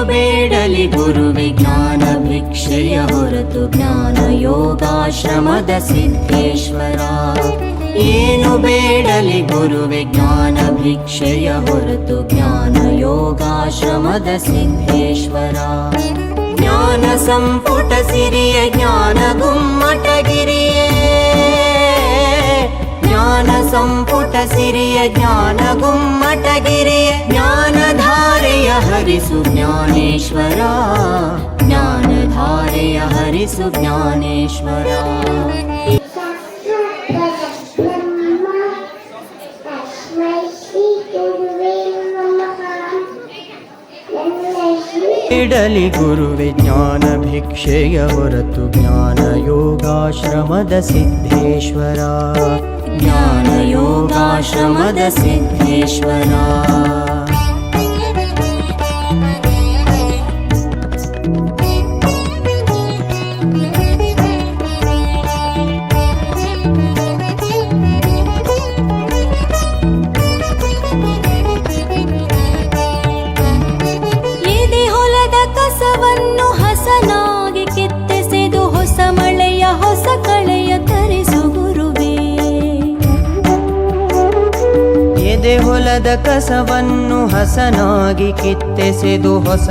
ಬೇಡಲಿ ಗುರುವೆ ಜ್ಞಾನ ಭಿಕ್ಷೆಯ ಹೊರತು ಜ್ಞಾನ ಯೋಗಾಶ್ರಮದ ಸಿದ್ಧೇಶ್ವರ. ಏನು ಬೇಡಲಿ ಗುರುವೆ ಜ್ಞಾನ ಭಿಕ್ಷೆಯ ಹೊರತು ಜ್ಞಾನ ಯೋಗಾಶ್ರಮದ ಸಿದ್ಧೇಶ್ವರ. ಜ್ಞಾನ ಸಂಪುಟ ಸಿರಿಯ ಜ್ಞಾನ ಗುಮ್ಮಟಗಿರಿಯೇ, ಜ್ಞಾನ ಸಂಪುಟ ಸಿರಿಯ ಜ್ಞಾನ ಗುಮ್ಮಟಗಿರಿಯ ಜ್ಞಾನಧಾರೆಯ ಹರಿಸು ಜ್ಞಾನೇಶ್ವರ, ಜ್ಞಾನಧಾರೆಯ ಹರಿಸು ಜ್ಞಾನೇಶ್ವರ. ಬೇಡಲಿ ಗುರುವೆ ಜ್ಞಾನ ಭಿಕ್ಷೆಯ ಹೊರತು ಜ್ಞಾನ ಯೋಗಾಶ್ರಮದ ಸಿದ್ಧೇಶ್ವರ, ಜ್ಞಾನ ಯೋಗಾಶ್ರಮದ ಸಿದ್ಧೇಶ್ವರ. ಕಸವನ್ನು ಹಸನಾಗಿ ಕಿತ್ತೆಸೆದು ಹೊಸ ಮಳೆಯ ಹೊಸ ಕಳೆಯ ತರಿಸು ಗುರುವೇ. ಎದೆ ಹೊಲದ ಕಸವನ್ನು ಹಸನಾಗಿ ಕಿತ್ತೆಸೆದು ಹೊಸ